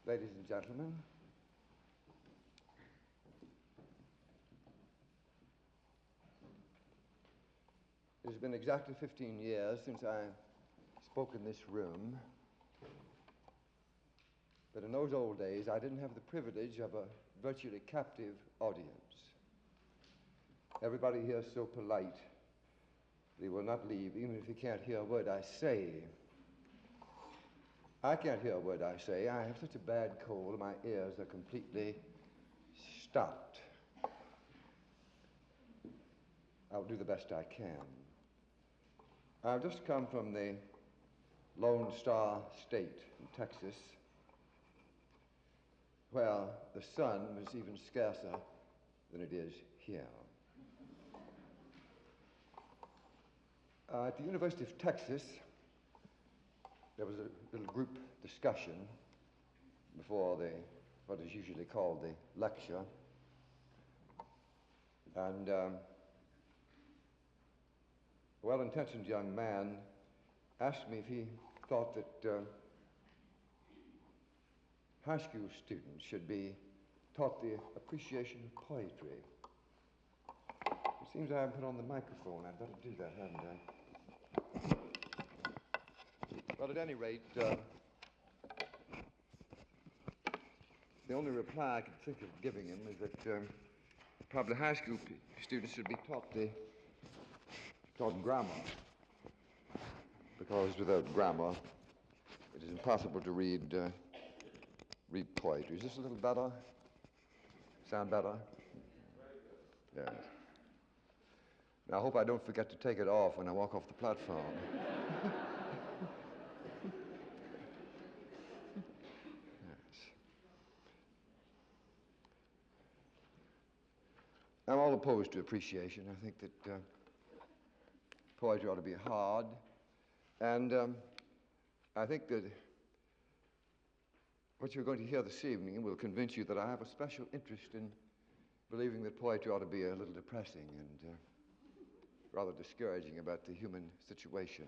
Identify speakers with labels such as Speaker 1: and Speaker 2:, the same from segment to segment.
Speaker 1: ladies and gentlemen. It has been exactly 15 years since I spoke in this room. But in those old days, I didn't have the privilege of a virtually captive audience. Everybody here is so polite. They will not leave, even if you can't hear a word I say. I can't hear a word I say. I have such a bad cold, my ears are completely stopped. I'll do the best I can. I've just come from the Lone Star State in Texas, where the sun was even scarcer than it is here. At the University of Texas, there was a little group discussion before what is usually called the lecture. And a well-intentioned young man asked me if he thought that high school students should be taught the appreciation of poetry. It seems I haven't put on the microphone. I'd better do that, haven't I? Well, at any rate, the only reply I could think of giving him is that probably high school students should be taught grammar, because without grammar, it is impossible to read poetry. Is this a little better? Sound better? Yes. Now, I hope I don't forget to take it off when I walk off the platform. Yes. I'm all opposed to appreciation. I think that poetry ought to be hard. And I think that what you're going to hear this evening will convince you that I have a special interest in believing that poetry ought to be a little depressing and rather discouraging about the human situation.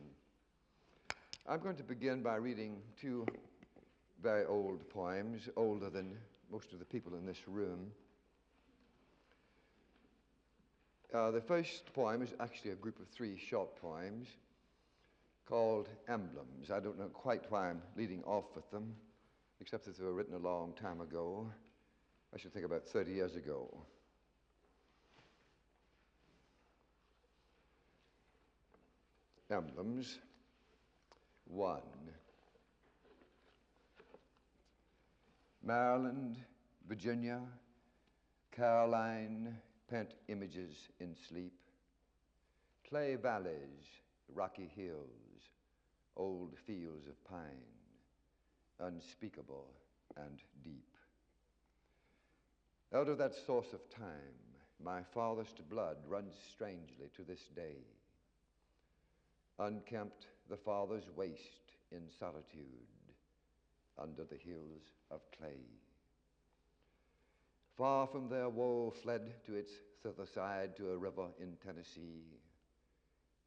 Speaker 1: I'm going to begin by reading two very old poems, older than most of the people in this room. The first poem is actually a group of three short poems called Emblems. I don't know quite why I'm leading off with them, except that they were written a long time ago. I should think about 30 years ago. Emblems. 1. Maryland, Virginia, Caroline, pent images in sleep. Clay valleys, rocky hills, old fields of pine, unspeakable and deep. Out of that source of time, my farthest blood runs strangely to this day. Unkempt the fathers waste in solitude under the hills of clay. Far from their woe fled to its thither side to a river in Tennessee.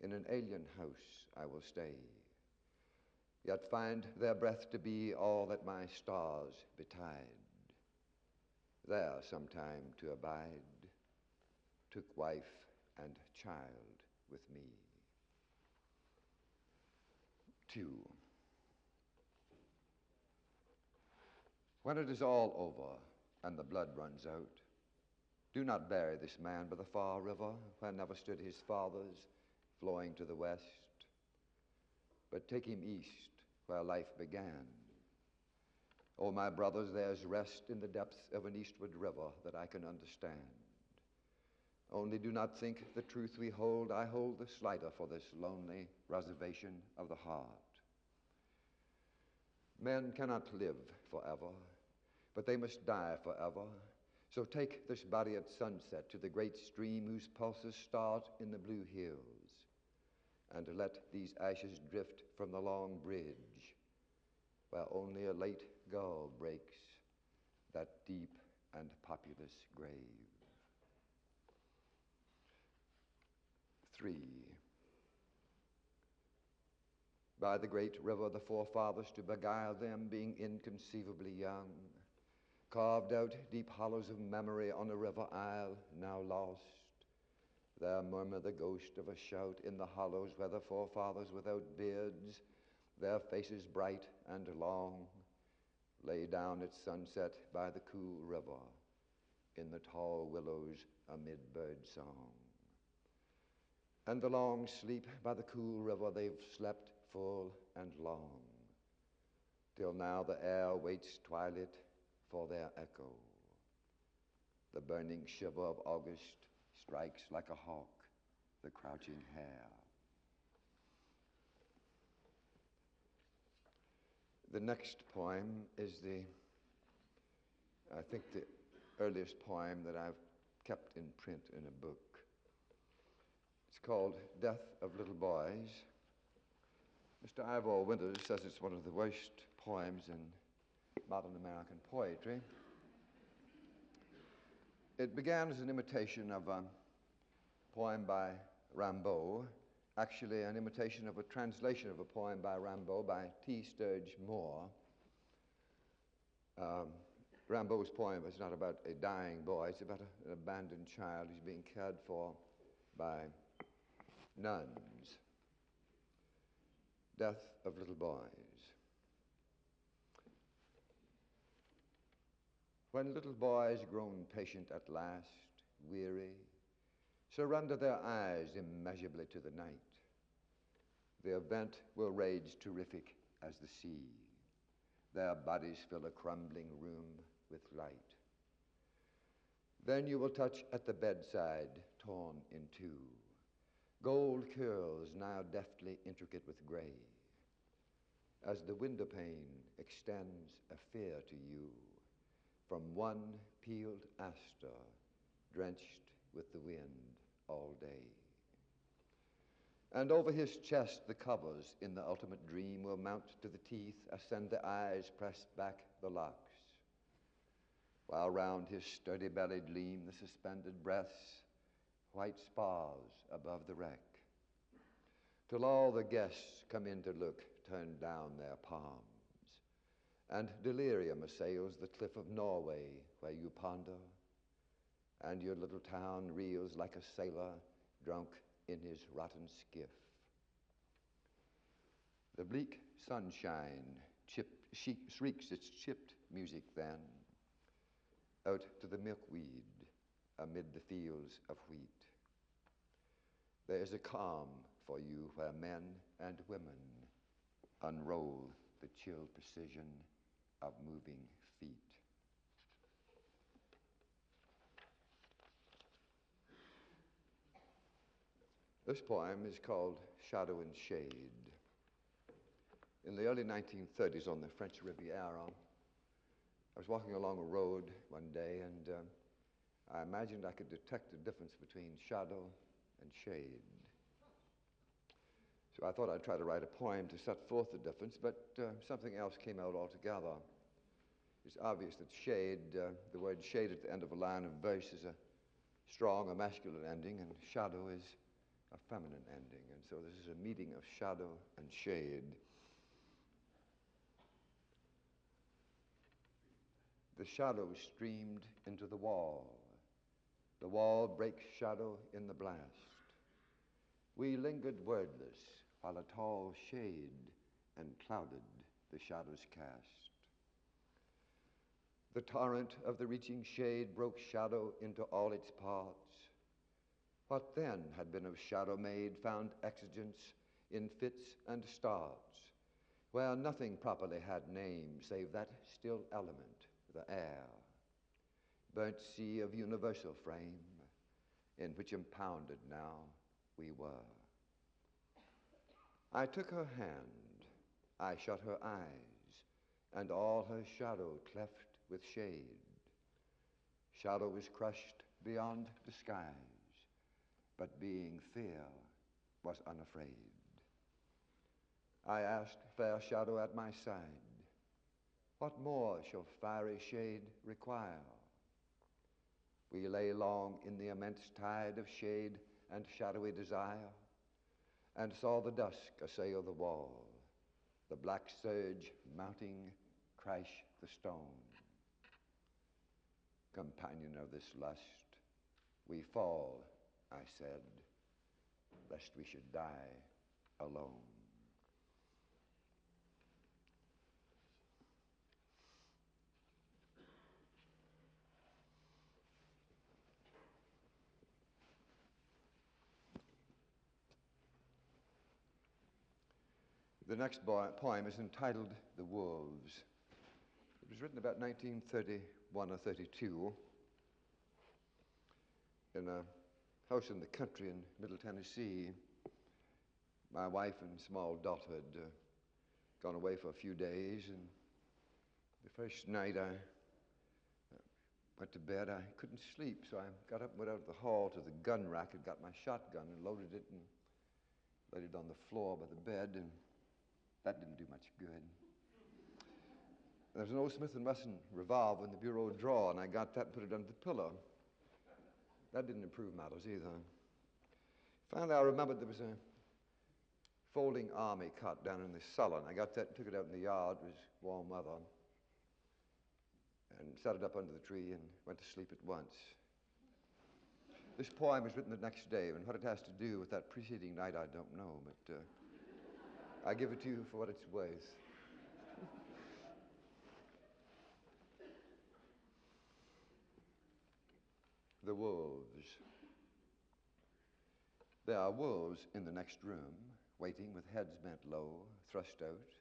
Speaker 1: In an alien house I will stay, yet find their breath to be all that my stars betide. There sometime to abide, took wife and child with me. 2. When it is all over and the blood runs out, do not bury this man by the far river where never stood his fathers, flowing to the west, but take him east where life began. Oh, my brothers, there's rest in the depths of an eastward river that I can understand. Only do not think the truth we hold, I hold the slighter for this lonely reservation of the heart. Men cannot live forever, but they must die forever. So take this body at sunset to the great stream whose pulses start in the blue hills, and let these ashes drift from the long bridge where only a late gull breaks that deep and populous grave. 3. by the great river, the forefathers to beguile them, being inconceivably young, carved out deep hollows of memory on a river isle now lost. There murmur the ghost of a shout in the hollows where the forefathers without beards, their faces bright and long, lay down at sunset by the cool river in the tall willows amid bird song. And the long sleep by the cool river they've slept full and long, till now the air waits twilight for their echo. The burning shiver of August strikes like a hawk the crouching hare. The next poem is I think the earliest poem that I've kept in print in a book. It's called Death of Little Boys. Mr. Ivor Winters says it's one of the worst poems in modern American poetry. It began as an imitation of a poem by Rimbaud, actually an imitation of a translation of a poem by Rimbaud by T. Sturge Moore. Rimbaud's poem is not about a dying boy, it's about an abandoned child who's being cared for by nuns. Death of Little Boys. When little boys grown patient at last, weary, surrender their eyes immeasurably to the night, the event will rage terrific as the sea. Their bodies fill a crumbling room with light. Then you will touch at the bedside, torn in two, gold curls now deftly intricate with gray, as the window pane extends a fear to you from one peeled aster drenched with the wind all day. And over his chest the covers in the ultimate dream will mount to the teeth, ascend the eyes, press back the locks, while round his sturdy belly gleam the suspended breaths, white spars above the wreck, till all the guests come in to look, turn down their palms, and delirium assails the cliff of Norway where you ponder, and your little town reels like a sailor drunk in his rotten skiff. The bleak sunshine shrieks its chipped music then, out to the milkweed amid the fields of wheat. There is a calm for you where men and women unroll the chill precision of moving feet. This poem is called Shadow and Shade. In the early 1930s on the French Riviera, I was walking along a road one day and I imagined I could detect the difference between shadow and shade. So I thought I'd try to write a poem to set forth the difference, but something else came out altogether. It's obvious that shade, the word shade at the end of a line of verse is a strong, a masculine ending, and shadow is a feminine ending. And so this is a meeting of shadow and shade. The shadow streamed into the wall. The wall breaks shadow in the blast. We lingered wordless while a tall shade enclouded the shadow's cast. The torrent of the reaching shade broke shadow into all its parts. What then had been of shadow made found exigence in fits and starts, where nothing properly had name save that still element, the air, burnt sea of universal frame, in which impounded now we were. I took her hand, I shut her eyes, and all her shadow cleft with shade. Shadow was crushed beyond disguise, but being fear was unafraid. I asked fair shadow at my side, what more shall fiery shade require? We lay long in the immense tide of shade and shadowy desire, and saw the dusk assail the wall, the black surge mounting, crash the stone. Companion of this lust, we fall, I said, lest we should die alone. The next poem is entitled The Wolves. It was written about 1931 or 32 in a house in the country in Middle Tennessee. My wife and small daughter had gone away for a few days, and the first night I went to bed. I couldn't sleep, so I got up and went out to the hall to the gun rack and got my shotgun and loaded it and laid it on the floor by the bed, and that didn't do much good. There was an old Smith & Wesson revolver in the bureau drawer, and I got that and put it under the pillow. That didn't improve matters either. Finally, I remembered there was a folding army cot down in the cellar, and I got that and took it out in the yard. It was warm weather, and set it up under the tree and went to sleep at once. This poem was written the next day, and what it has to do with that preceding night, I don't know, but I give it to you for what it's worth. The wolves. There are wolves in the next room, waiting with heads bent low, thrust out,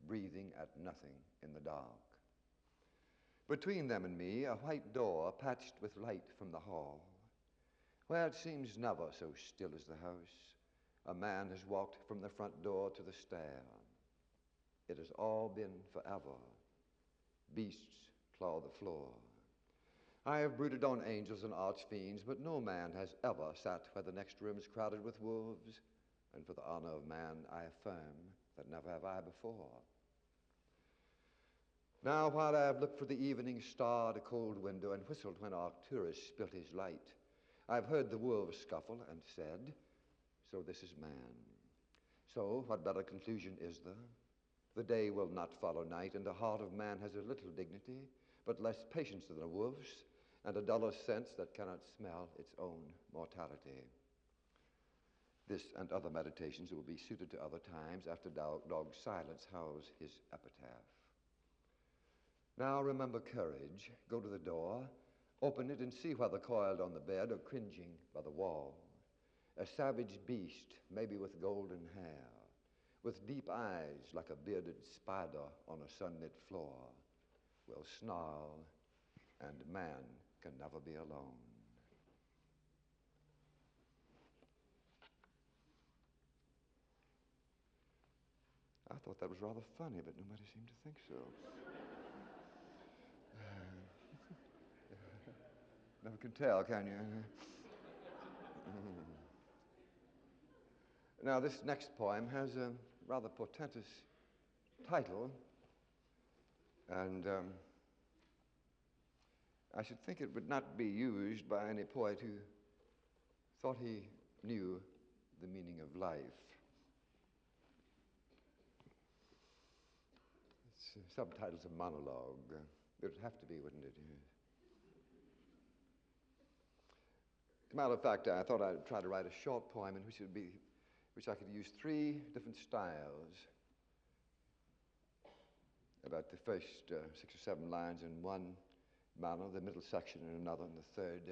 Speaker 1: breathing at nothing in the dark. Between them and me, a white door patched with light from the hall. Where it seems never so still as the house, a man has walked from the front door to the stair. It has all been forever. Beasts claw the floor. I have brooded on angels and archfiends, but no man has ever sat where the next room is crowded with wolves, and for the honor of man, I affirm that never have I before. Now, while I have looked for the evening star at a cold window and whistled when Arcturus spilt his light, I have heard the wolves scuffle and said, so this is man. So, what better conclusion is there? The day will not follow night, and the heart of man has a little dignity, but less patience than a wolf's, and a duller sense that cannot smell its own mortality. This and other meditations will be suited to other times after dog silence house his epitaph. Now remember courage. Go to the door, open it and see whether coiled on the bed or cringing by the wall. A savage beast, maybe with golden hair, with deep eyes like a bearded spider on a sunlit floor, will snarl, and man can never be alone. I thought that was rather funny, but nobody seemed to think so. Never can tell, can you? Now, this next poem has a rather portentous title, and I should think it would not be used by any poet who thought he knew the meaning of life. Its subtitle's a monologue. It would have to be, wouldn't it? As a matter of fact, I thought I'd try to write a short poem in which I could use 3 different styles. About the first 6 or 7 lines in one manner, the middle section in another, and the third,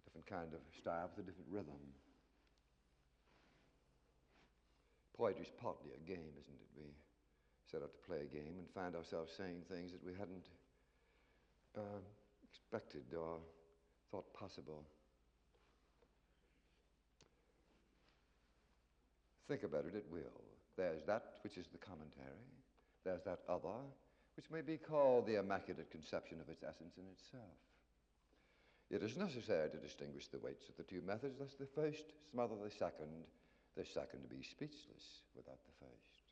Speaker 1: different kind of style with a different rhythm. Poetry's partly a game, isn't it? We set out to play a game and find ourselves saying things that we hadn't expected or thought possible. Think about it at will. There's that which is the commentary. There's that other, which may be called the immaculate conception of its essence in itself. It is necessary to distinguish the weights of the 2 methods, lest the first smother the second be speechless without the first.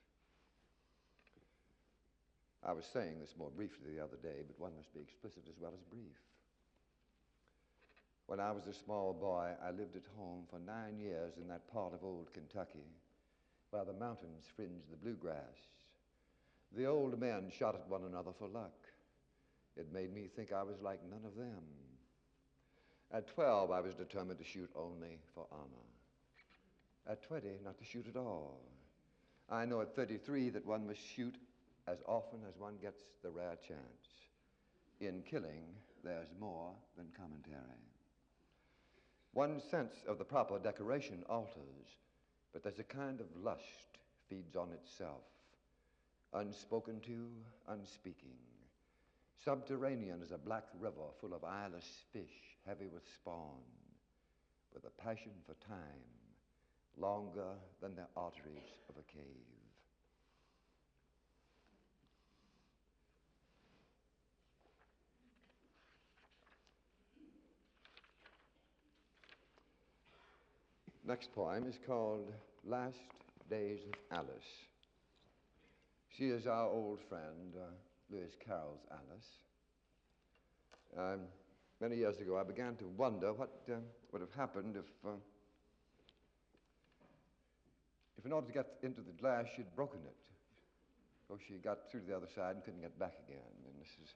Speaker 1: I was saying this more briefly the other day, but one must be explicit as well as brief. When I was a small boy, I lived at home for 9 years in that part of old Kentucky where the mountains fringe the bluegrass The old men shot at one another for luck. It made me think I was like none of them. At 12, I was determined to shoot only for honor. At 20, not to shoot at all. I know at 33 that one must shoot as often as one gets the rare chance. In killing, there's more than commentary. One's sense of the proper decoration alters, but there's a kind of lust feeds on itself, unspoken to, unspeaking. Subterranean as a black river full of eyeless fish, heavy with spawn, with a passion for time, longer than the arteries of a cave. Next poem is called Last Days of Alice. She is our old friend, Lewis Carroll's Alice. Many years ago, I began to wonder what would have happened if in order to get into the glass, she'd broken it. So she got through to the other side and couldn't get back again. And this is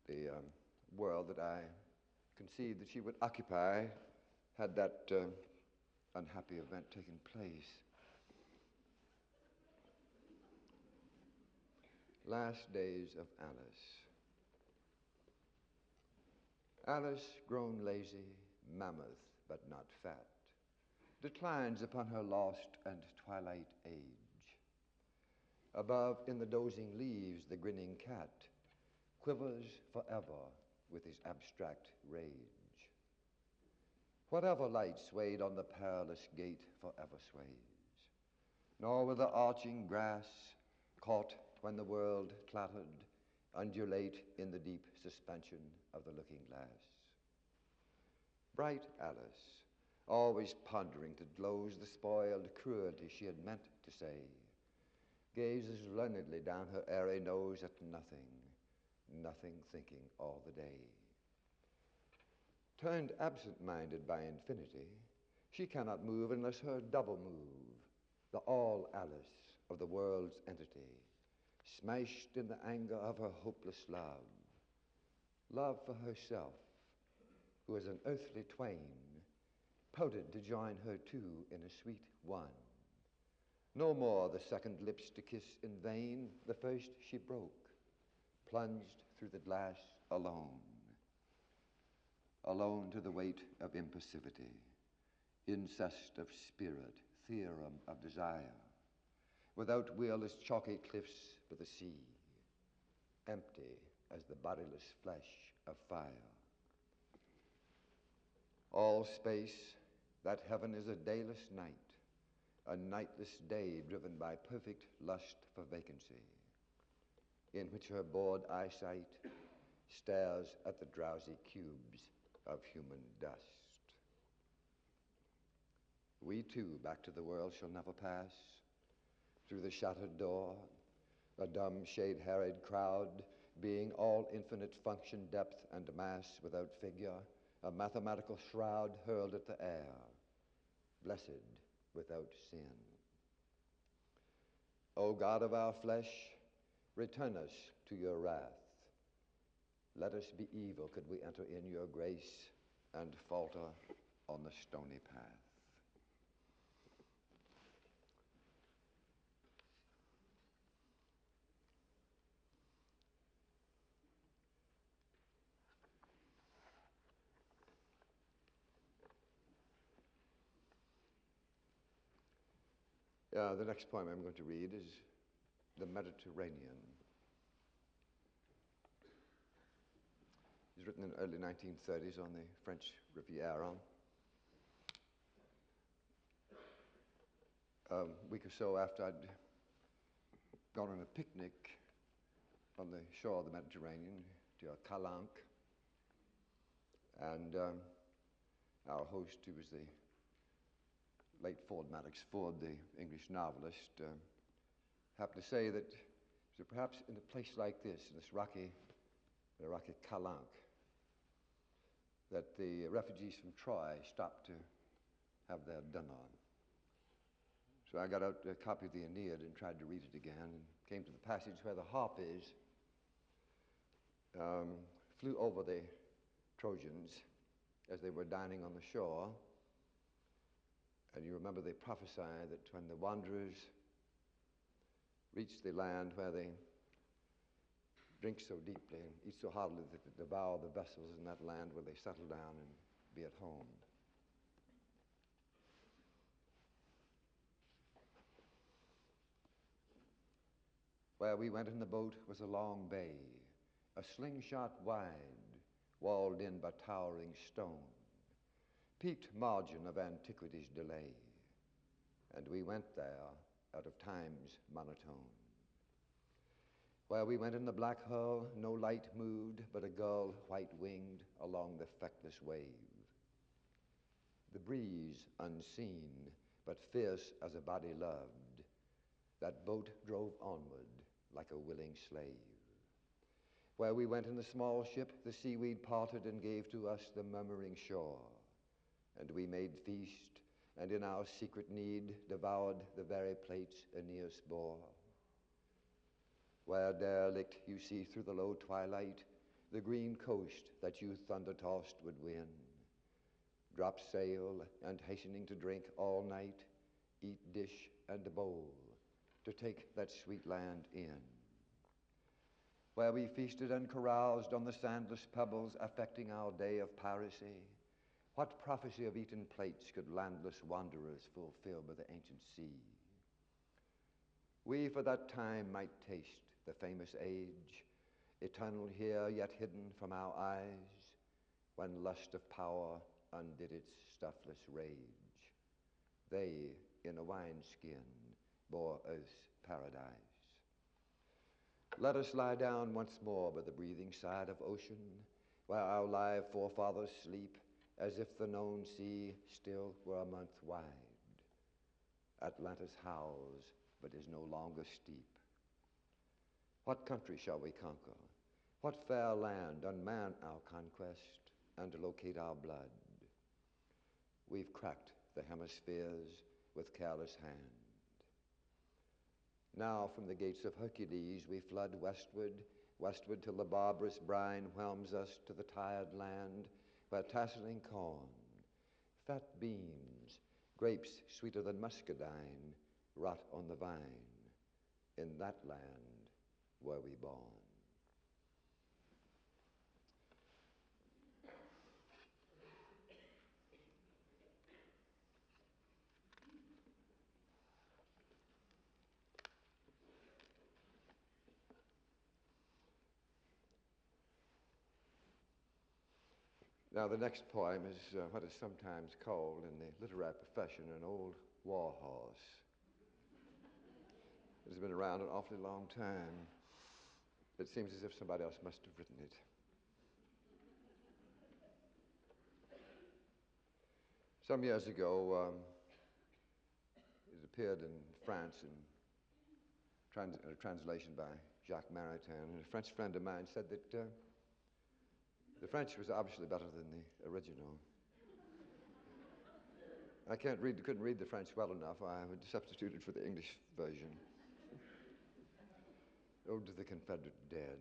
Speaker 1: the world that I conceived that she would occupy had that unhappy event taken place. Last Days of Alice. Alice, grown lazy, mammoth but not fat, declines upon her lost and twilight age. Above in the dozing leaves the grinning cat quivers forever with his abstract rage. Whatever light swayed on the perilous gate forever sways, nor will the arching grass, caught when the world clattered, undulate in the deep suspension of the looking glass. Bright Alice, always pondering to gloze the spoiled cruelty she had meant to say, gazes learnedly down her airy nose at nothing, nothing thinking all the day. Turned absent-minded by infinity, she cannot move unless her double move, the all Alice of the world's entity, smashed in the anger of her hopeless love, love for herself, who as an earthly twain, pouted to join her two in a sweet one. No more the second lips to kiss in vain, the first she broke, plunged through the glass alone. Alone to the weight of impassivity, incest of spirit, theorem of desire, without will as chalky cliffs for the sea, empty as the bodiless flesh of fire. All space, that heaven is a dayless night, a nightless day driven by perfect lust for vacancy, in which her bored eyesight stares at the drowsy cubes of human dust. We too, back to the world, shall never pass. Through the shattered door, a dumb, shade-harried crowd, being all infinite function, depth, and mass without figure, a mathematical shroud hurled at the air, blessed without sin. O God of our flesh, return us to your wrath. Let us be evil could we enter in your grace and falter on the stony path. The next poem I'm going to read is The Mediterranean. It was written in the early 1930s on the French Riviera. A week or so after I'd gone on a picnic on the shore of the Mediterranean to a calanque, and our host, who was the late Ford Madox Ford, the English novelist, happened to say that perhaps in a place like this, in this rocky calanque, that the refugees from Troy stopped to have their dinner. So I got out a copy of the Aeneid and tried to read it again, and came to the passage where the Harpies flew over the Trojans as they were dining on the shore. And you remember they prophesy that when the wanderers reach the land where they drink so deeply and eat so heartily that they devour the vessels in that land, where they settle down and be at home. Where we went in the boat was a long bay, a slingshot wide, walled in by towering stone, peaked margin of antiquity's delay, and we went there out of time's monotone. Where we went in the black hull, no light moved, but a gull white-winged along the feckless wave. The breeze unseen, but fierce as a body loved, that boat drove onward like a willing slave. Where we went in the small ship, the seaweed parted and gave to us the murmuring shore, and we made feast, and in our secret need devoured the very plates Aeneas bore. Where derelict you see through the low twilight the green coast that you thunder-tossed would win, drop sail and hastening to drink all night, eat dish and bowl to take that sweet land in. Where we feasted and caroused on the sandless pebbles affecting our day of piracy, what prophecy of eaten plates could landless wanderers fulfill by the ancient sea? We for that time might taste the famous age, eternal here yet hidden from our eyes, when lust of power undid its stuffless rage. They, in a wineskin, bore earth's paradise. Let us lie down once more by the breathing side of ocean, where our live forefathers sleep, as if the known sea still were a month wide. Atlantis howls, but is no longer steep. What country shall we conquer? What fair land unman our conquest and locate our blood? We've cracked the hemispheres with careless hand. Now from the gates of Hercules we flood westward, westward till the barbarous brine whelms us to the tired land, where tasseling corn, fat beans, grapes sweeter than muscadine, rot on the vine. In that land were we born. Now, the next poem is what is sometimes called in the literary profession an old war horse. It has been around an awfully long time. It seems as if somebody else must have written it. Some years ago, it appeared in France in a translation by Jacques Maritain, and a French friend of mine said that the French was obviously better than the original. I couldn't read the French well enough. I would substitute it for the English version. Ode to the Confederate Dead.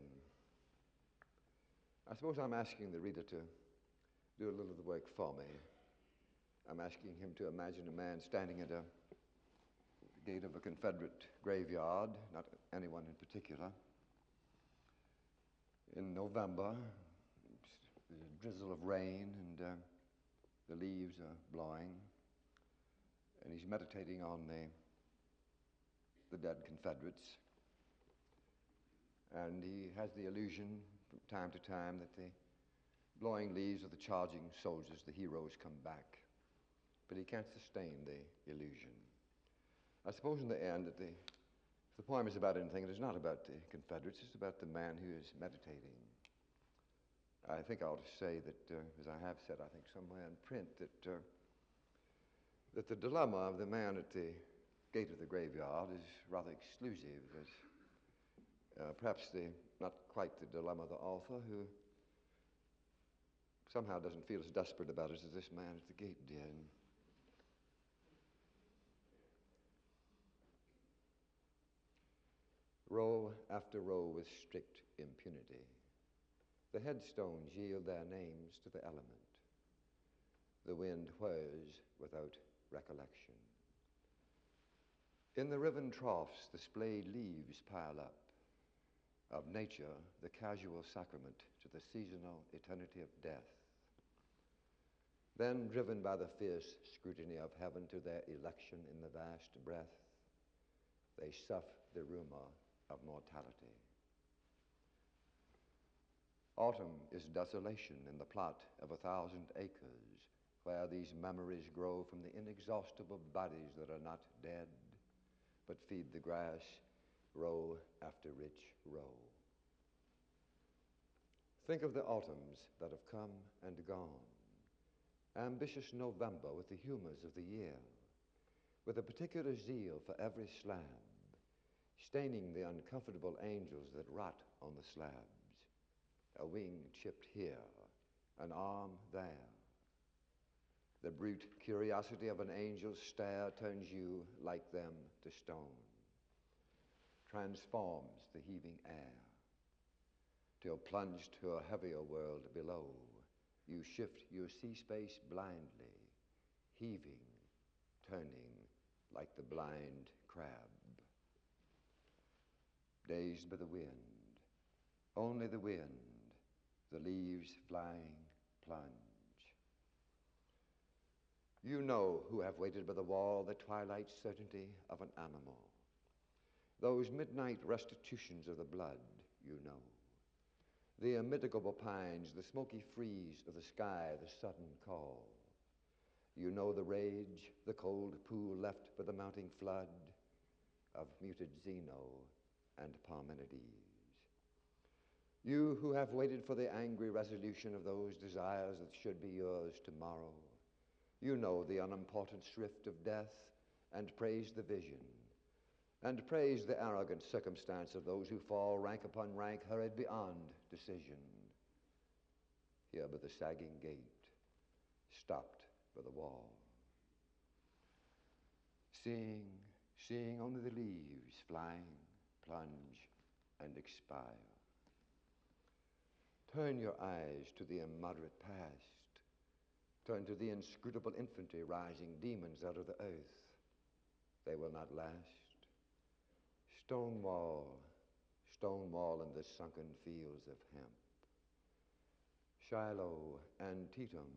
Speaker 1: I suppose I'm asking the reader to do a little of the work for me. I'm asking him to imagine a man standing at a gate of a Confederate graveyard, not anyone in particular. In November, there's a drizzle of rain and the leaves are blowing, and he's meditating on the dead Confederates. And he has the illusion from time to time that the blowing leaves are the charging soldiers, the heroes come back. But he can't sustain the illusion. I suppose in the end that if the poem is about anything, it is not about the Confederates, it's about the man who is meditating. I think I ought to say that, as I have said, I think somewhere in print, that the dilemma of the man at the gate of the graveyard is rather exclusive. Perhaps not quite the dilemma of the author, who somehow doesn't feel as desperate about it as this man at the gate did. row after row with strict impunity. The headstones yield their names to the element. The wind whirs without recollection. In the riven troughs, the splayed leaves pile up. Of nature, the casual sacrament to the seasonal eternity of death. Then, driven by the fierce scrutiny of heaven to their election in the vast breath, they sough the rumor of mortality. Autumn is desolation in the plot of 1,000 acres, where these memories grow from the inexhaustible bodies that are not dead, but feed the grass row after rich row. Think of the autumns that have come and gone. Ambitious November with the humors of the year, with a particular zeal for every slab, staining the uncomfortable angels that rot on the slabs. A wing chipped here, an arm there. The brute curiosity of an angel's stare turns you, like them, to stone, transforms the heaving air, till plunged to a heavier world below, you shift your sea space blindly, heaving, turning like the blind crab. Dazed by the wind, only the wind, the leaves flying, plunge. You know who have waited by the wall the twilight certainty of an animal. Those midnight restitutions of the blood, you know. The immitigable pines, the smoky freeze of the sky, the sudden call. You know the rage, the cold pool left by the mounting flood of muted Zeno and Parmenides. You who have waited for the angry resolution of those desires that should be yours tomorrow. You know the unimportant shrift of death and praise the vision, and praise the arrogant circumstance of those who fall rank upon rank, hurried beyond decision. Here by the sagging gate, stopped by the wall. Seeing only the leaves flying, plunge, and expire. Turn your eyes to the immoderate past. Turn to the inscrutable infantry rising demons out of the earth. They will not last. Stonewall in the sunken fields of hemp. Shiloh, Antietam,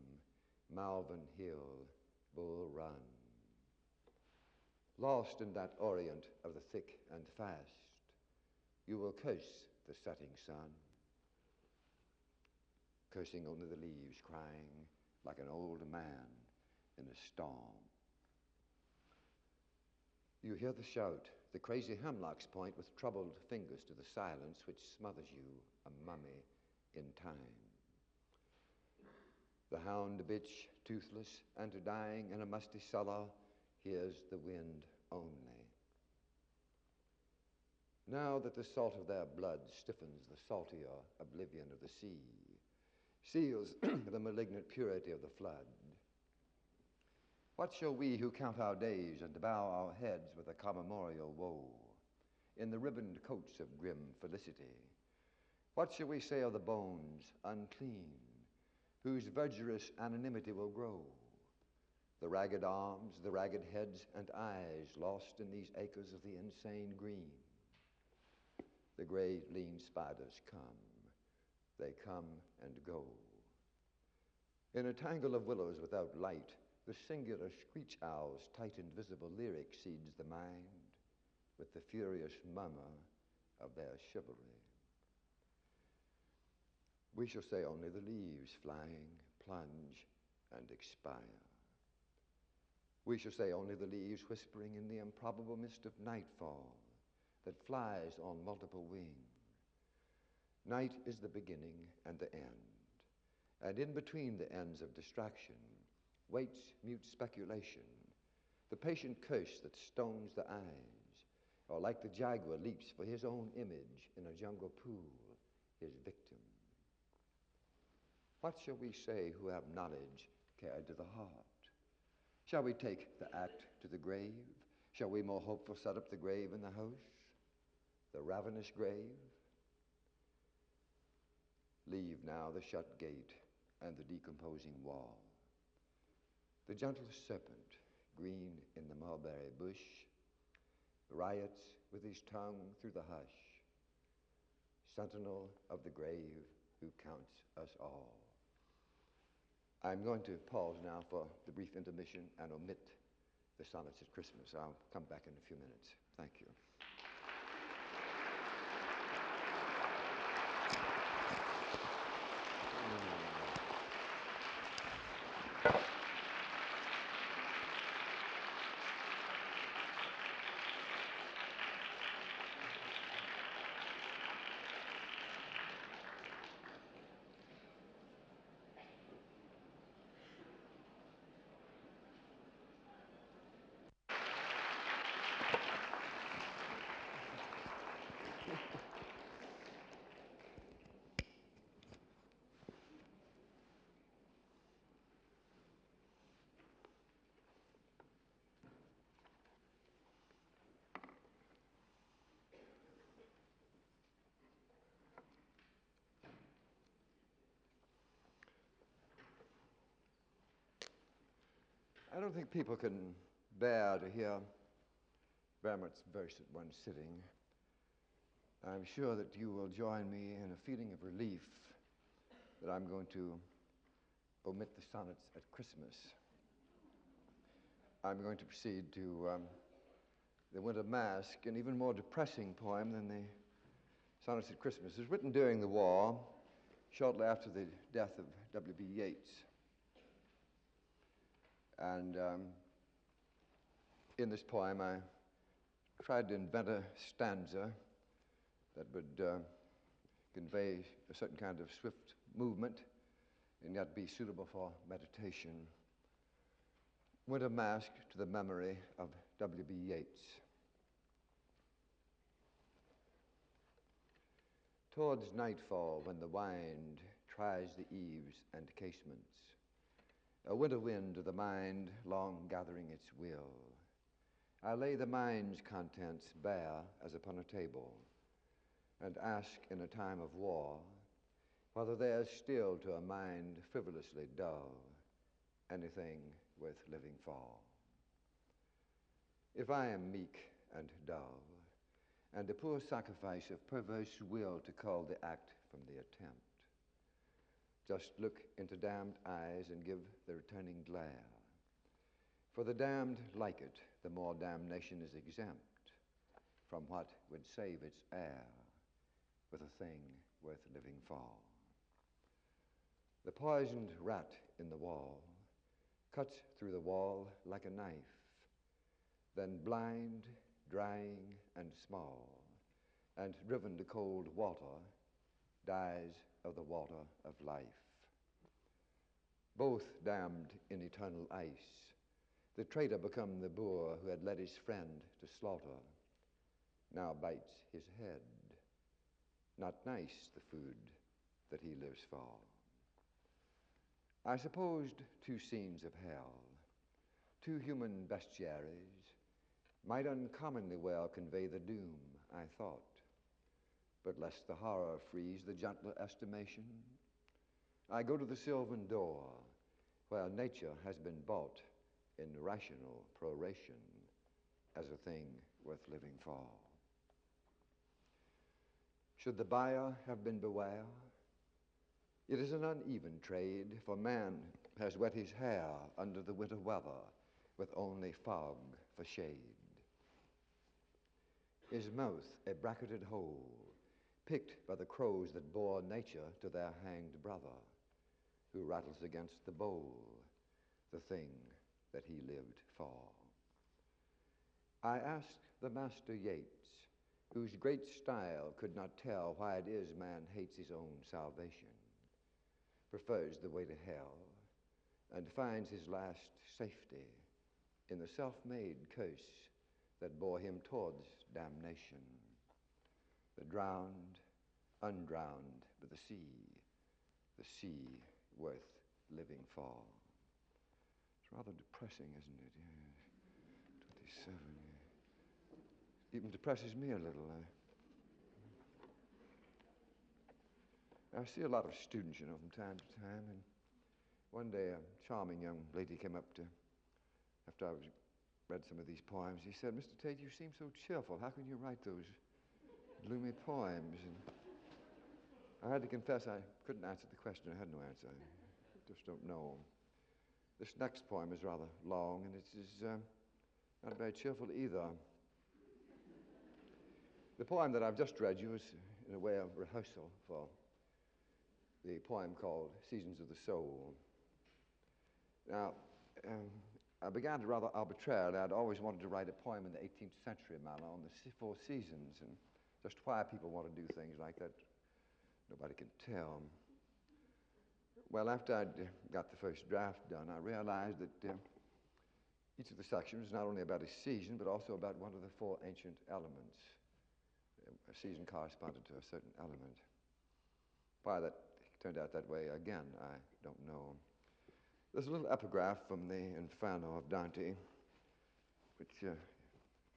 Speaker 1: Malvern Hill, Bull Run. Lost in that orient of the thick and fast, you will curse the setting sun, cursing only the leaves crying like an old man in a storm. You hear the shout, the crazy hemlocks point with troubled fingers to the silence which smothers you, a mummy in time. The hound bitch, toothless and dying in a musty cellar, hears the wind only. Now that the salt of their blood stiffens the saltier oblivion of the sea, seals the malignant purity of the flood, what shall we who count our days and bow our heads with a commemorial woe in the ribboned coats of grim felicity? What shall we say of the bones unclean, whose verdurous anonymity will grow? The ragged arms, the ragged heads and eyes lost in these acres of the insane green. The gray, lean spiders come. They come and go. In a tangle of willows without light, the singular screech owl's tight invisible lyric seeds the mind with the furious murmur of their chivalry. We shall say only the leaves flying, plunge, and expire. We shall say only the leaves whispering in the improbable mist of nightfall that flies on multiple wings. Night is the beginning and the end, and in between the ends of distraction waits mute speculation, the patient curse that stones the eyes, or like the jaguar leaps for his own image in a jungle pool, his victim. What shall we say who have knowledge carried to the heart? Shall we take the act to the grave? Shall we more hopeful set up the grave in the house? the ravenous grave. Leave now the shut gate and the decomposing wall. The gentle serpent, green in the mulberry bush, riots with his tongue through the hush, sentinel of the grave who counts us all. I'm going to pause now for the brief intermission and omit the sonnets at Christmas. I'll come back in a few minutes. Thank you. I don't think people can bear to hear Bermont's verse at one sitting. I'm sure that you will join me in a feeling of relief that I'm going to omit the sonnets at Christmas. I'm going to proceed to the Winter Masque, an even more depressing poem than the sonnets at Christmas. It was written during the war, shortly after the death of W.B. Yeats. And in this poem, I tried to invent a stanza that would convey a certain kind of swift movement and yet be suitable for meditation. Winter Masque to the memory of W.B. Yeats. Towards nightfall, when the wind tries the eaves and casements, a winter wind to the mind long gathering its will, I lay the mind's contents bare as upon a table, and ask in a time of war whether there is still to a mind frivolously dull anything worth living for. If I am meek and dull, and a poor sacrifice of perverse will to call the act from the attempt, just look into damned eyes and give the returning glare. For the damned like it, the more damnation is exempt from what would save its heir with a thing worth living for. The poisoned rat in the wall cuts through the wall like a knife, then blind, drying, and small, and driven to cold water, dies of the water of life. Both damned in eternal ice, the traitor become the boor who had led his friend to slaughter, now bites his head. Not nice the food that he lives for. I supposed two scenes of hell, two human bestiaries, might uncommonly well convey the doom, I thought. But lest the horror freeze the gentler estimation, I go to the sylvan door, where nature has been bought in rational proration as a thing worth living for. Should the buyer have been beware? It is an uneven trade, for man has wet his hair under the winter weather with only fog for shade. His mouth a bracketed hole, picked by the crows that bore nature to their hanged brother, who rattles against the bowl, the thing that he lived for. I asked the master Yeats, whose great style could not tell why it is man hates his own salvation, prefers the way to hell, and finds his last safety in the self-made curse that bore him towards damnation. The drowned, undrowned by the sea worth living for. It's rather depressing, isn't it? Yeah. 27. Even depresses me a little. I see a lot of students, from time to time, and one day a charming young lady came up to, after I read some of these poems, he said, "Mr. Tate, you seem so cheerful. How can you write those gloomy poems?" And I had to confess I couldn't answer the question. I had no answer. I just don't know. This next poem is rather long, and it is not very cheerful either. The poem that I've just read you is in a way of rehearsal for the poem called Seasons of the Soul. Now, I began it rather arbitrarily. I'd always wanted to write a poem in the 18th century manner on the four seasons, and just why people want to do things like that, nobody can tell. Well, after I'd got the first draft done, I realized that each of the sections was not only about a season, but also about one of the four ancient elements. A season corresponded to a certain element. Why that turned out that way, again, I don't know. There's a little epigraph from the Inferno of Dante, which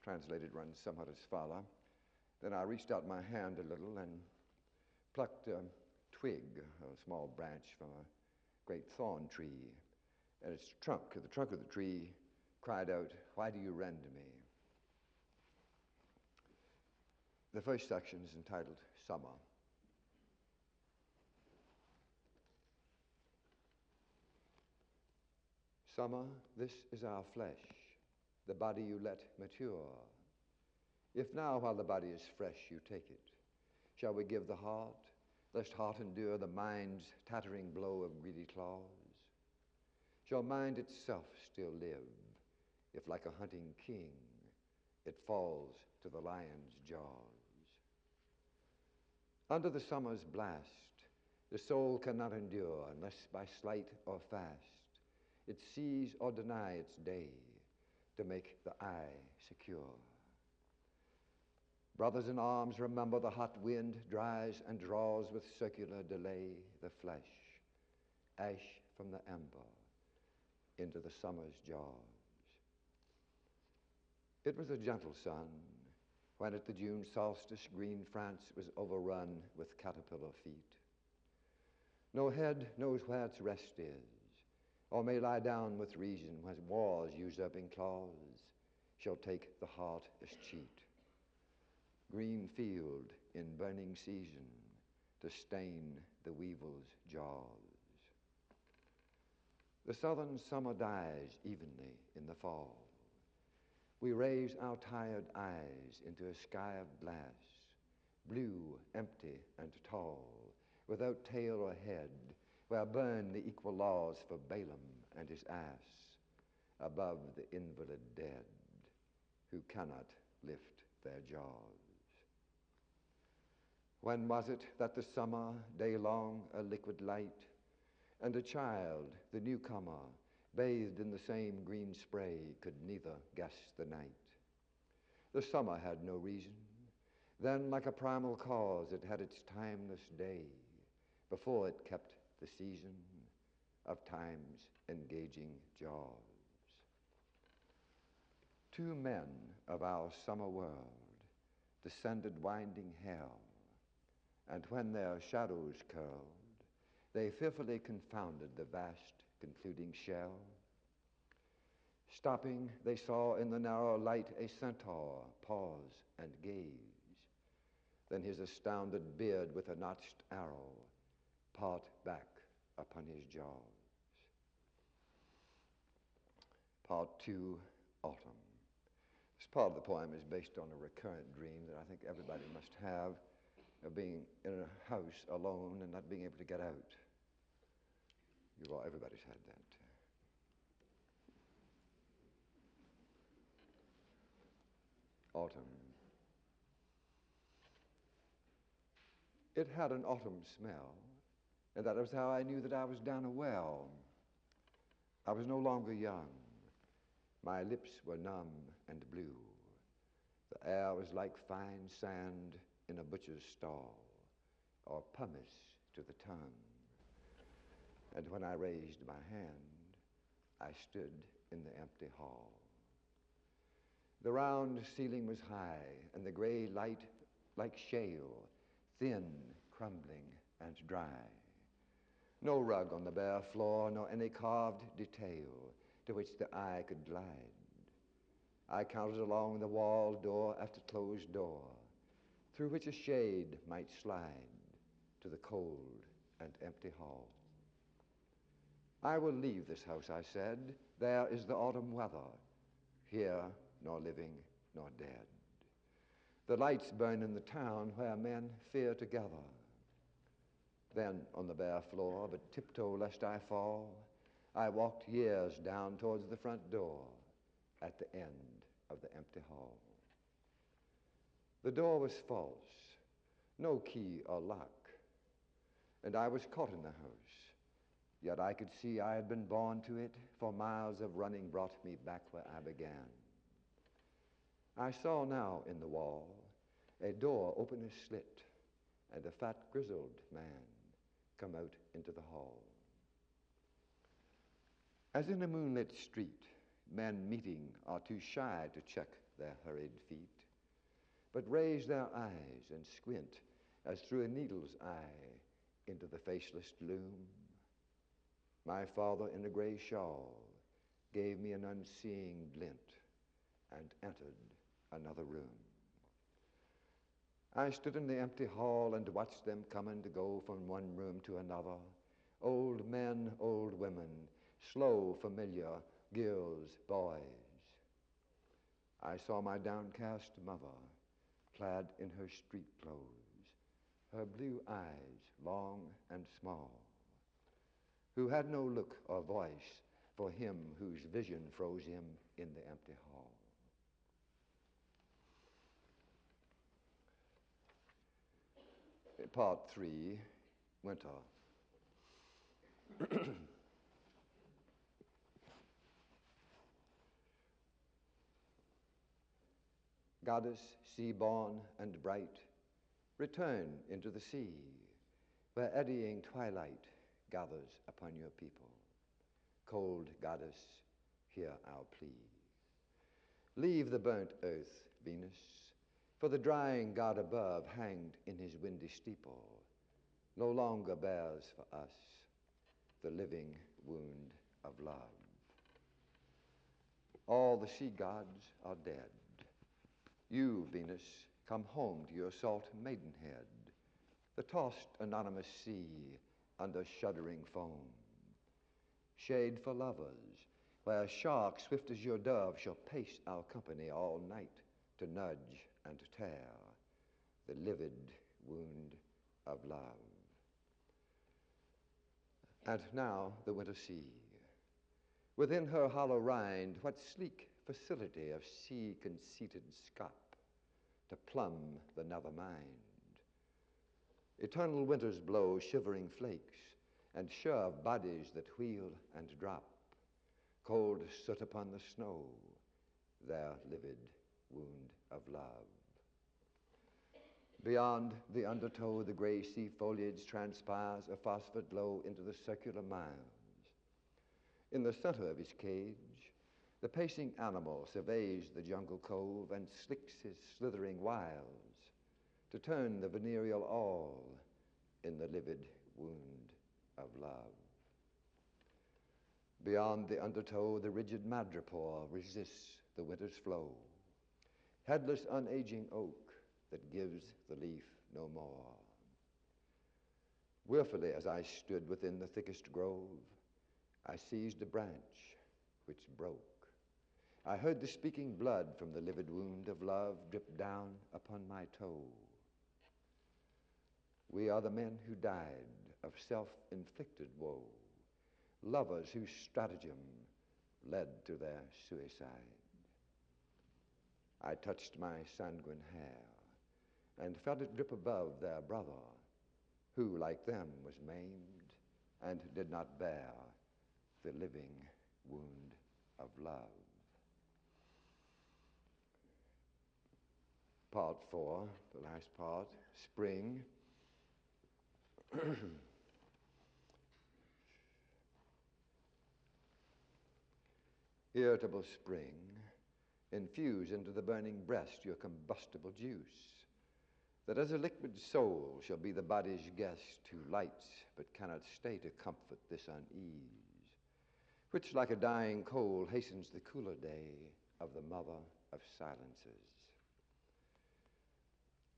Speaker 1: translated runs somewhat as follows. Then I reached out my hand a little and plucked a twig, a small branch from a great thorn tree, and its trunk, the trunk of the tree, cried out, "Why do you rend me?" The first section is entitled Summer. Summer, this is our flesh, the body you let mature. If now, while the body is fresh, you take it, shall we give the heart, lest heart endure the mind's tattering blow of greedy claws? Shall mind itself still live, if like a hunting king, it falls to the lion's jaws? Under the summer's blast, the soul cannot endure unless by sleight or fast it seize or deny its day to make the eye secure. Brothers in arms, remember the hot wind dries and draws with circular delay the flesh, ash from the ember, into the summer's jaws. It was a gentle sun when at the June solstice green France was overrun with caterpillar feet. No head knows where its rest is, or may lie down with reason when war's usurping claws shall take the heart as cheat. Green field in burning season to stain the weevil's jaws. The southern summer dies evenly in the fall. We raise our tired eyes into a sky of glass, blue, empty, and tall, without tail or head, where burn the equal laws for Balaam and his ass, above the invalid dead, who cannot lift their jaws. When was it that the summer, day long, a liquid light, and a child, the newcomer, bathed in the same green spray, could neither guess the night? The summer had no reason. Then, like a primal cause, it had its timeless day, before it kept the season of time's engaging jaws. Two men of our summer world descended winding hell, and when their shadows curled, they fearfully confounded the vast concluding shell. Stopping, they saw in the narrow light a centaur pause and gaze. Then his astounded beard with a notched arrow part back upon his jaws. Part 2, Autumn. This part of the poem is based on a recurrent dream that I think everybody must have, of being in a house alone and not being able to get out. Everybody's had that. Autumn. It had an autumn smell, and that was how I knew that I was down a well. I was no longer young. My lips were numb and blue. The air was like fine sand in a butcher's stall, or pumice to the tongue. And when I raised my hand, I stood in the empty hall. The round ceiling was high, and the gray light like shale, thin, crumbling, and dry. No rug on the bare floor, nor any carved detail to which the eye could glide. I counted along the wall, door after closed door, through which a shade might slide to the cold and empty hall. I will leave this house, I said. There is the autumn weather. Here, nor living nor dead. The lights burn in the town where men fear to gather. Then on the bare floor, but tiptoe lest I fall, I walked years down towards the front door at the end of the empty hall. The door was false, no key or lock, and I was caught in the house. Yet I could see I had been born to it, for miles of running brought me back where I began. I saw now in the wall a door open a slit, and a fat, grizzled man come out into the hall. As in a moonlit street, men meeting are too shy to check their hurried feet, but raise their eyes and squint as through a needle's eye into the faceless gloom. My father in a gray shawl gave me an unseeing glint and entered another room. I stood in the empty hall and watched them come and go from one room to another. Old men, old women, slow, familiar, girls, boys. I saw my downcast mother, clad in her street clothes, her blue eyes long and small, who had no look or voice for him whose vision froze him in the empty hall. Part 3, Winter. Goddess, sea-born and bright, return into the sea, where eddying twilight gathers upon your people. Cold goddess, hear our plea. Leave the burnt earth, Venus, for the drying god above, hanged in his windy steeple, no longer bears for us the living wound of love. All the sea gods are dead. You, Venus, come home to your salt maidenhead, the tossed anonymous sea under shuddering foam. Shade for lovers, where a shark swift as your dove shall pace our company all night to nudge and to tear the livid wound of love. And now the winter sea. Within her hollow rind, what sleek facility of sea-conceited scop to plumb the nether mind. Eternal winters blow shivering flakes and shove bodies that wheel and drop, cold soot upon the snow, their livid wound of love. Beyond the undertow, the gray sea foliage transpires a phosphor glow into the circular miles. In the center of his cage, the pacing animal surveys the jungle cove and slicks his slithering wiles to turn the venereal all in the livid wound of love. Beyond the undertow, the rigid madrepore resists the winter's flow, headless unaging oak that gives the leaf no more. Willfully as I stood within the thickest grove, I seized a branch which broke. I heard the speaking blood from the livid wound of love drip down upon my toe. We are the men who died of self-inflicted woe, lovers whose stratagem led to their suicide. I touched my sanguine hair and felt it drip above their brother, who, like them, was maimed and did not bear the living wound of love. Part 4, the last part, spring. Irritable spring, infuse into the burning breast your combustible juice. that as a liquid soul shall be the body's guest, who lights but cannot stay to comfort this unease, which like a dying coal hastens the cooler day of the mother of silences.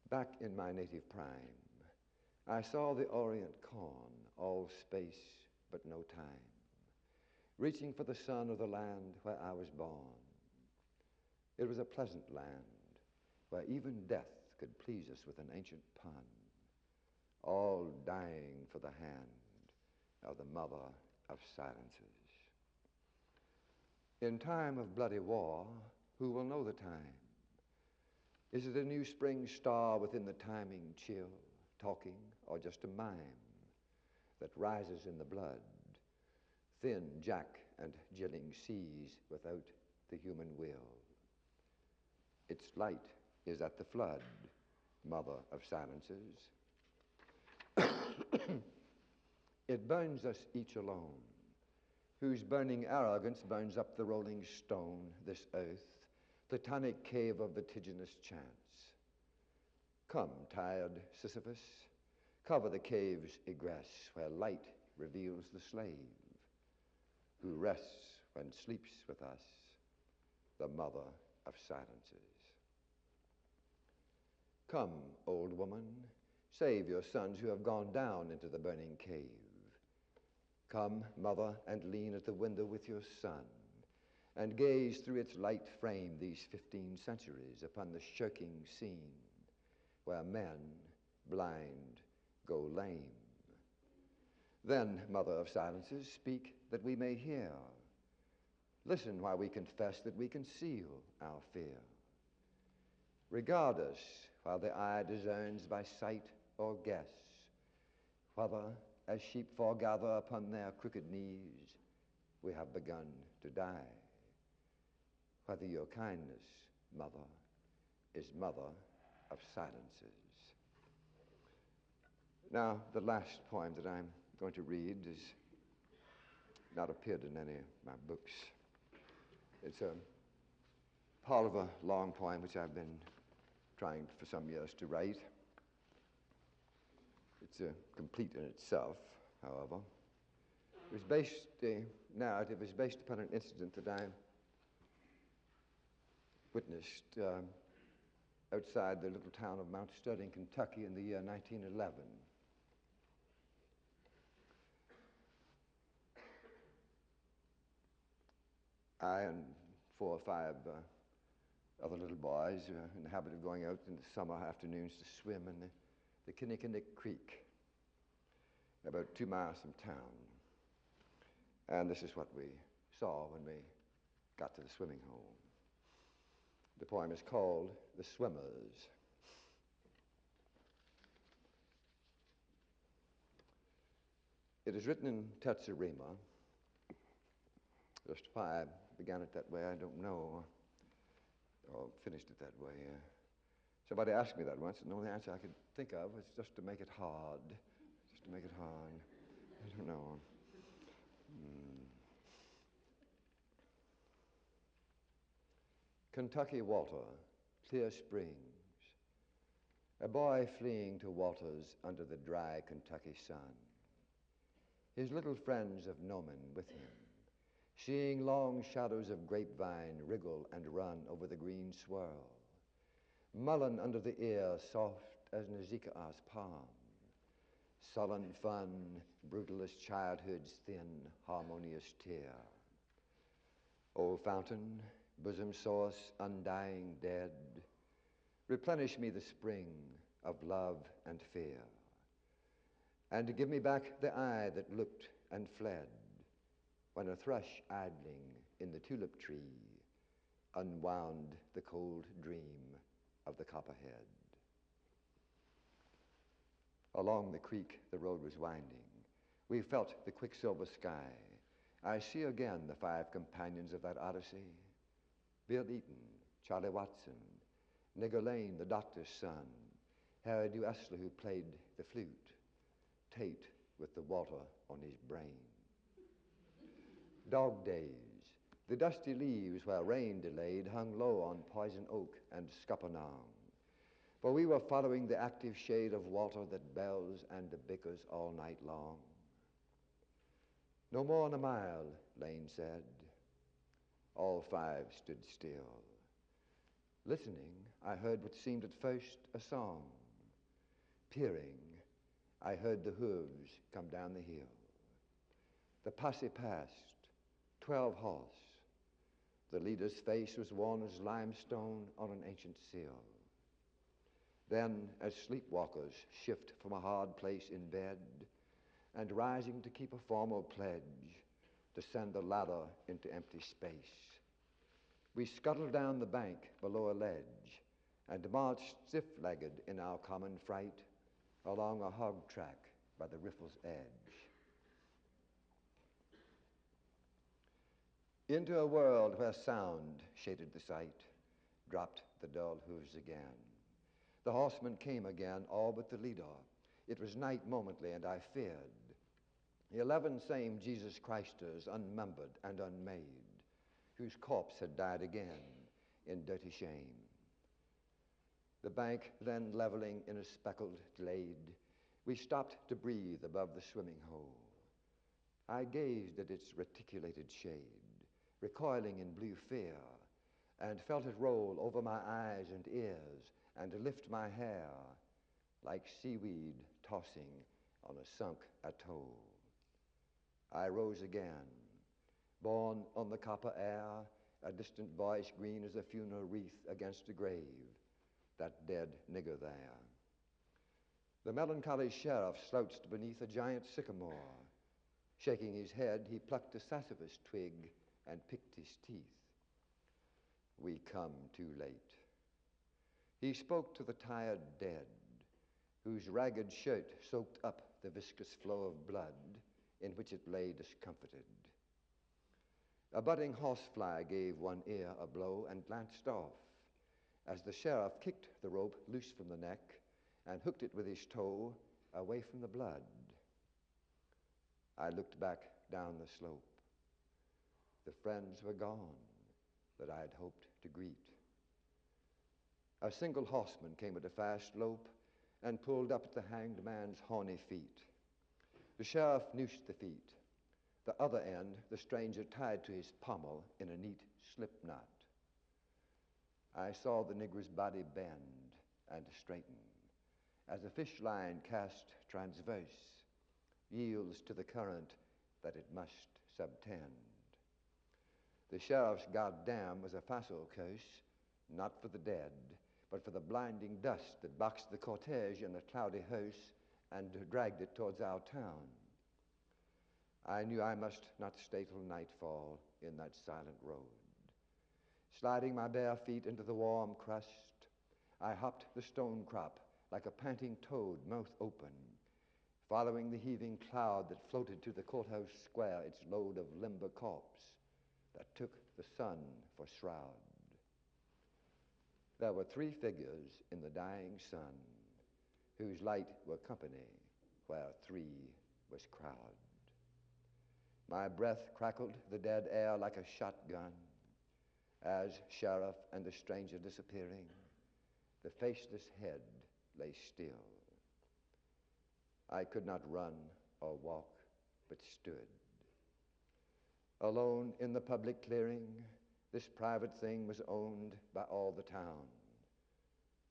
Speaker 1: Back in my native prime, I saw the orient corn, all space but no time, reaching for the sun of the land where I was born. It was a pleasant land, where even death could please us with an ancient pun, all dying for the hand of the mother of silences. In time of bloody war, who will know the time? Is it a new spring star within the timing chill, talking, or just a mime that rises in the blood, thin jack and jilling seas without the human will? Its light is at the flood, mother of silences. It burns us each alone, whose burning arrogance burns up the rolling stone, this earth, platonic cave of vertiginous chance. Come, tired Sisyphus, cover the cave's egress, where light reveals the slave, who rests when sleeps with us, the mother of silences. Come, old woman, save your sons who have gone down into the burning cave. Come, mother, and lean at the window with your son, and gaze through its light frame these 15 centuries upon the shirking scene where men, blind, go lame. Then, mother of silences, speak that we may hear. Listen while we confess that we conceal our fear. Regard us while the eye discerns by sight or guess, whether, as sheep foregather upon their crooked knees, we have begun to die. Whether your kindness, mother, is mother of silences. Now, the last poem that I'm going to read has not appeared in any of my books. It's a part of a long poem which I've been trying for some years to write. It's complete in itself, however. The narrative is based upon an incident that I witnessed outside the little town of Mount Sterling, Kentucky in the year 1911. I and 4 or 5 other little boys were in the habit of going out in the summer afternoons to swim in the Kinnickinnick Creek, about 2 miles from town. And this is what we saw when we got to the swimming hole. The poem is called The Swimmers. It is written in Tetzerema. Just why I began it that way, I don't know, or finished it that way. Somebody asked me that once, and the only answer I could think of was just to make it hard. Just to make it hard. I don't know. Kentucky water, clear springs. A boy fleeing to waters under the dry Kentucky sun. His little friends of Noman with him, seeing long shadows of grapevine wriggle and run over the green swirl. Mullen under the ear, soft as Nazika's palm. Sullen fun, brutal as childhood's thin, harmonious tear. O fountain, bosom source, undying dead, replenish me the spring of love and fear, and give me back the eye that looked and fled when a thrush idling in the tulip tree unwound the cold dream of the copperhead. Along the creek the road was winding. We felt the quicksilver sky. I see again the 5 companions of that odyssey. Bill Eaton, Charlie Watson, Nigger Lane, the doctor's son, Harry Duessler, who played the flute, Tate with the water on his brain. Dog days, the dusty leaves where rain delayed hung low on poison oak and scuppernong. for we were following the active shade of water that bells and bickers all night long. "No more than a mile," Lane said. All five stood still. Listening, I heard what seemed at first a song. Peering, I heard the hooves come down the hill. The posse passed, 12 horse. The leader's face was worn as limestone on an ancient sill. Then, as sleepwalkers shift from a hard place in bed, and rising to keep a formal pledge, descend the ladder into empty space, we scuttled down the bank below a ledge and marched stiff-legged in our common fright along a hog track by the riffle's edge. Into a world where sound shaded the sight, dropped the dull hooves again. The horsemen came again, all but the leader. It was night momently, and I feared. 11 same Jesus Christers, unmembered and unmade, whose corpse had died again in dirty shame. The bank then leveling in a speckled glade, we stopped to breathe above the swimming hole. I gazed at its reticulated shade, recoiling in blue fear, and felt it roll over my eyes and ears and lift my hair like seaweed tossing on a sunk atoll. I rose again, borne on the copper air, a distant voice green as a funeral wreath against a grave, that dead nigger there. The melancholy sheriff slouched beneath a giant sycamore. Shaking his head, he plucked a sassafras twig and picked his teeth. We come too late. He spoke to the tired dead, whose ragged shirt soaked up the viscous flow of blood in which it lay discomfited. A budding horsefly gave one ear a blow and glanced off as the sheriff kicked the rope loose from the neck and hooked it with his toe away from the blood. I looked back down the slope. The friends were gone that I had hoped to greet. A single horseman came at a fast lope and pulled up at the hanged man's horny feet. The sheriff noosed the feet. The other end the stranger tied to his pommel in a neat slip knot. I saw the negro's body bend and straighten as a fish line cast transverse yields to the current that it must subtend. The sheriff's goddamn was a facile curse, not for the dead, but for the blinding dust that boxed the cortege in a cloudy hearse and dragged it towards our town. I knew I must not stay till nightfall in that silent road. Sliding my bare feet into the warm crust, I hopped the stone crop like a panting toad, mouth open, following the heaving cloud that floated to the courthouse square, its load of limber corpse that took the sun for shroud. There were 3 figures in the dying sun, whose light were company where 3 was crowd. My breath crackled the dead air like a shotgun as sheriff and the stranger disappearing, the faceless head lay still. I could not run or walk, but stood. Alone in the public clearing, this private thing was owned by all the town,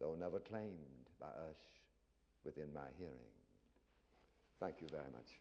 Speaker 1: though never claimed by us within my hearing. Thank you very much.